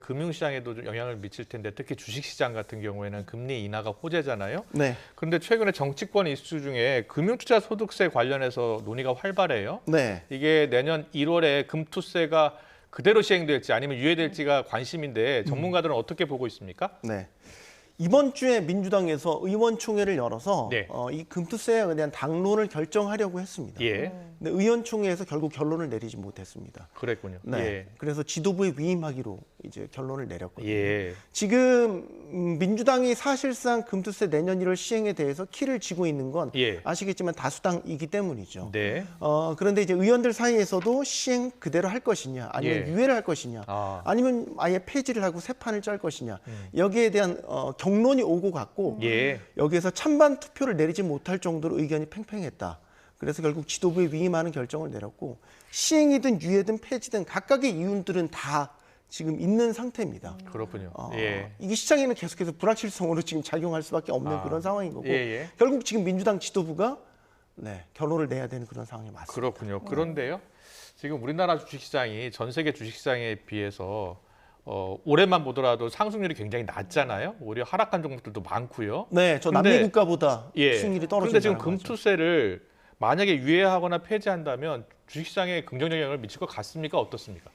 금융시장에도 좀 영향을 미칠 텐데 특히 주식시장 같은 경우에는 금리 인하가 호재잖아요. 네. 그런데 최근에 정치권 이슈 중에 금융투자소득세 관련해서 논의가 활발해요. 네. 이게 내년 1월에 금투세가 그대로 시행될지 아니면 유예될지가 관심인데 전문가들은 어떻게 보고 있습니까? 네. 이번 주에 민주당에서 의원총회를 열어서 네. 이 금투세에 대한 당론을 결정하려고 했습니다. 예, 근데 의원총회에서 결국 결론을 내리지 못했습니다. 그랬군요. 네. 예, 그래서 지도부에 위임하기로 이제 결론을 내렸거든요. 예, 지금 민주당이 사실상 금투세 내년 1월 시행에 대해서 키를 쥐고 있는 건 예. 아시겠지만 다수당이기 때문이죠. 네. 그런데 이제 의원들 사이에서도 시행 그대로 할 것이냐, 아니면 예. 유예를 할 것이냐, 아. 아니면 아예 폐지를 하고 새 판을 짤 것이냐, 여기에 대한 경론이 오고 갔고 예. 여기에서 찬반 투표를 내리지 못할 정도로 의견이 팽팽했다. 그래서 결국 지도부에 위임하는 결정을 내렸고 시행이든 유예든 폐지든 각각의 이유들은 다 지금 있는 상태입니다. 그렇군요. 예. 이게 시장에는 계속해서 불확실성으로 지금 작용할 수밖에 없는 아. 그런 상황인 거고 예, 예. 결국 지금 민주당 지도부가 결론을 내야 되는 그런 상황이 맞습니다. 그렇군요. 그런데요, 지금 우리나라 주식시장이 전 세계 주식시장에 비해서 올해만 보더라도 상승률이 굉장히 낮잖아요. 오히려 하락한 종목들도 많고요. 네, 저 근데- 남미 국가보다 예. 수익률이 그런데 지금 떨어진다는 거죠. 금투세를 만약에 유예하거나 폐지한다면 주식시장에 긍정적 영향을 미칠 것 같습니까? 어떻습니까?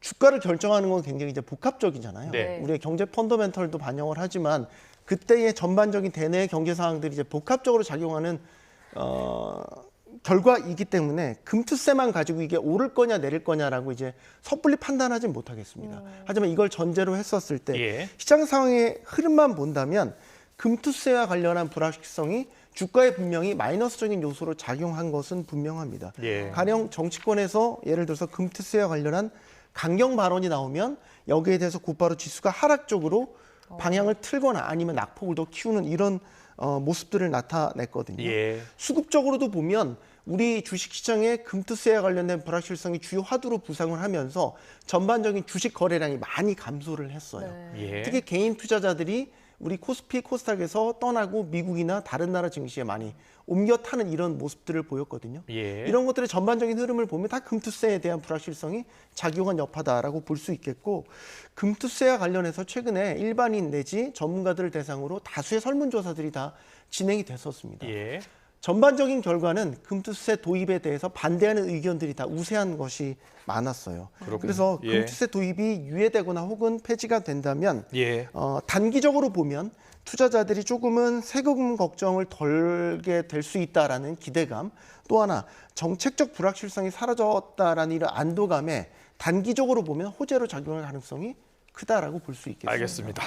주가를 결정하는 건 굉장히 이제 복합적이잖아요. 네. 우리의 경제 펀더멘털도 반영을 하지만 그때의 전반적인 대내 경제 상황들이 이제 복합적으로 작용하는 결과이기 때문에 금투세만 가지고 이게 오를 거냐 내릴 거냐라고 이제 섣불리 판단하지 못하겠습니다. 하지만 이걸 전제로 했었을 때 예. 시장 상황의 흐름만 본다면 금투세와 관련한 불확실성이 주가에 분명히 마이너스적인 요소로 작용한 것은 분명합니다. 예. 가령 정치권에서 예를 들어서 금투세와 관련한 강경 발언이 나오면 여기에 대해서 곧바로 지수가 하락 쪽으로 방향을 틀거나 아니면 낙폭을 더 키우는 이런 모습들을 나타냈거든요. 예. 수급적으로도 보면 우리 주식시장의 금투세와 관련된 불확실성이 주요 화두로 부상을 하면서 전반적인 주식 거래량이 많이 감소를 했어요. 예. 특히 개인 투자자들이 우리 코스피, 코스닥에서 떠나고 미국이나 다른 나라 증시에 많이 옮겨 타는 이런 모습들을 보였거든요. 예. 이런 것들의 전반적인 흐름을 보면 다 금투세에 대한 불확실성이 작용한 여파다라고 볼 수 있겠고 금투세와 관련해서 최근에 일반인 내지 전문가들을 대상으로 다수의 설문조사들이 다 진행이 됐었습니다. 예. 전반적인 결과는 금투세 도입에 대해서 반대하는 의견들이 다 우세한 것이 많았어요. 그래서 예. 금투세 도입이 유예되거나 혹은 폐지가 된다면 예. 단기적으로 보면 투자자들이 조금은 세금 걱정을 덜게 될 수 있다라는 기대감, 또 하나 정책적 불확실성이 사라졌다라는 이런 안도감에 단기적으로 보면 호재로 작용할 가능성이 크다라고 볼 수 있겠습니다. 알겠습니다.